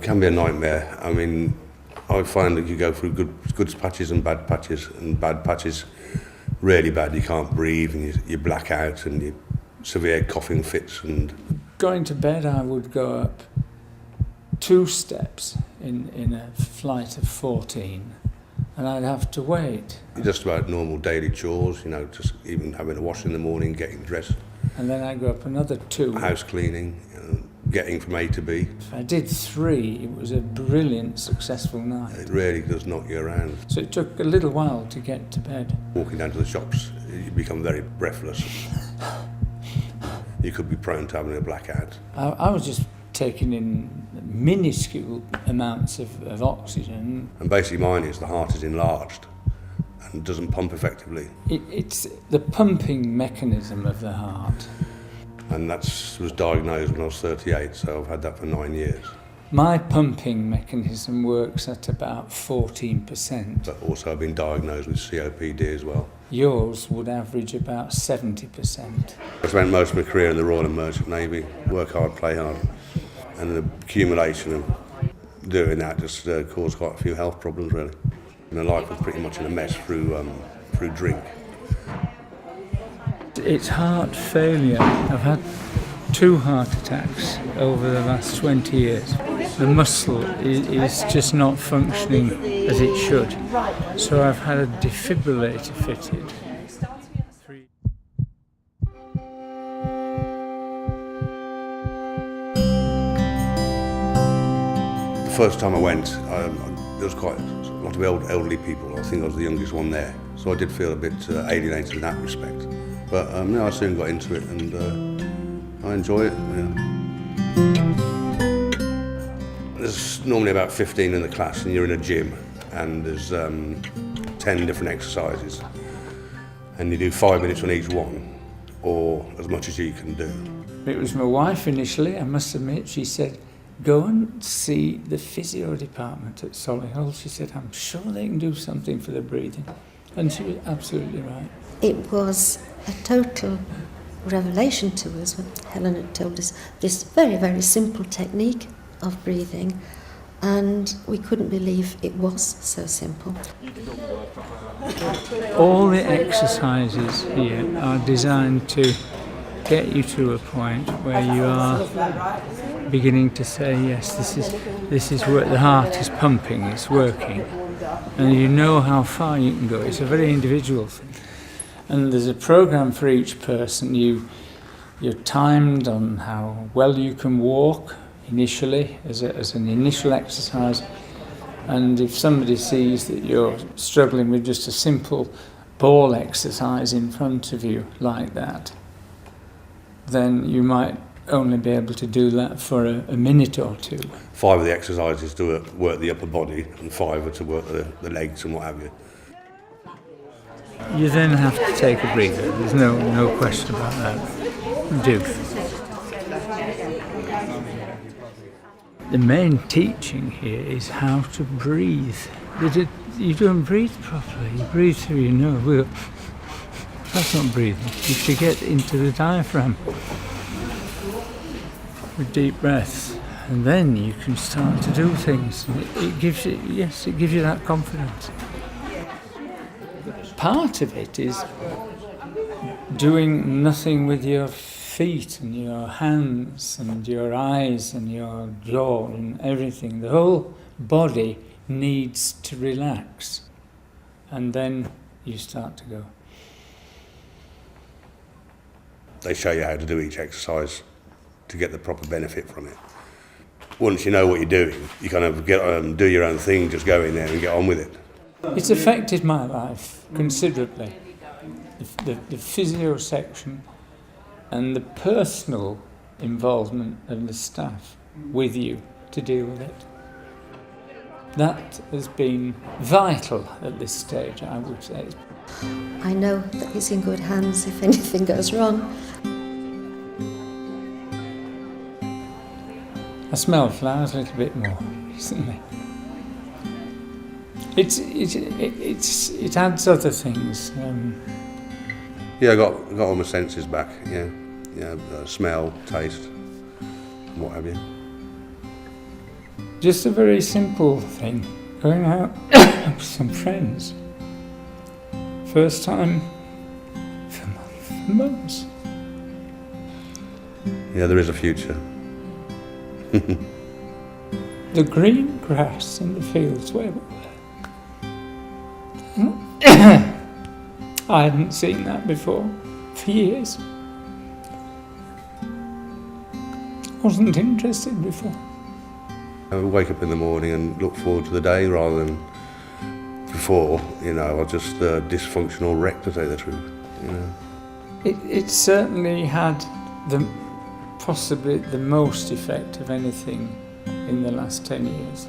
can be a nightmare. I mean, I find that you go through good patches and bad patches, really bad. You can't breathe and you black out and you severe coughing fits. And going to bed, I would go up 2 steps in a flight of 14, and I'd have to wait. Just about normal daily chores, you know, just even having a wash in the morning, getting dressed. And then I'd go up another 2. House cleaning, you know, getting from A to B. If I did 3, it was a brilliant, successful night. It really does knock you around. So it took a little while to get to bed. Walking down to the shops, you become very breathless. You could be prone to having a blackout. I was just taking in minuscule amounts of oxygen. And basically mine is the heart is enlarged and doesn't pump effectively. It's the pumping mechanism of the heart. And that was diagnosed when I was 38, so I've had that for 9 years. My pumping mechanism works at about 14%. But also I've been diagnosed with COPD as well. Yours would average about 70%. I spent most of my career in the Royal and Merchant Navy. Work hard, play hard. And the accumulation of doing that just caused quite a few health problems, really. My life was pretty much in a mess through drink. It's heart failure. I've had 2 heart attacks over the last 20 years. The muscle is just not functioning as it should. So I've had a defibrillator fitted. The first time I went, there was quite a lot of elderly people. I think I was the youngest one there. So I did feel a bit alienated in that respect. But I soon got into it and I enjoy it. Yeah. There's normally about 15 in the class and you're in a gym and there's 10 different exercises. And you do 5 minutes on each one, or as much as you can do. It was my wife initially, I must admit. She said, go and see the physio department at Solihull. She said, I'm sure they can do something for the breathing. And she was absolutely right. It was a total revelation to us when Helen had told us this very, very simple technique of breathing, and we couldn't believe it was so simple. All the exercises here are designed to get you to a point where you are beginning to say, yes, this is where the heart is pumping, it's working, and you know how far you can go. It's a very individual thing. And there's a program for each person. You're timed on how well you can walk initially as an initial exercise, and if somebody sees that you're struggling with just a simple ball exercise in front of you like that, then you might only be able to do that for a minute or 2. 5 of the exercises to work the upper body and 5 are to work the legs and what have you. You then have to take a breather. There's no question about that. You do. The main teaching here is how to breathe. You don't breathe properly. You breathe through your nose. That's not breathing. You should get into the diaphragm with deep breaths, and then you can start to do things. It gives you that confidence. Part of it is doing nothing with your feet and your hands and your eyes and your jaw and everything. The whole body needs to relax, and then you start to go. They show you how to do each exercise to get the proper benefit from it. Once you know what you're doing, you kind of do your own thing, just go in there and get on with it. It's affected my life considerably. The physio section and the personal involvement of the staff with you to deal with it. That has been vital at this stage, I would say. I know that he's in good hands if anything goes wrong. I smell flowers a little bit more recently. It adds other things. Yeah, I got all my senses back. Yeah, smell, taste, what have you. Just a very simple thing. Going out with some friends. First time for months. Yeah, there is a future. The green grass in the fields where we were. I hadn't seen that before for years. Wasn't interested before. I would wake up in the morning and look forward to the day rather than before, you know, I was just a dysfunctional wreck, to tell you the truth, you know. It certainly had possibly the most effect of anything in the last 10 years.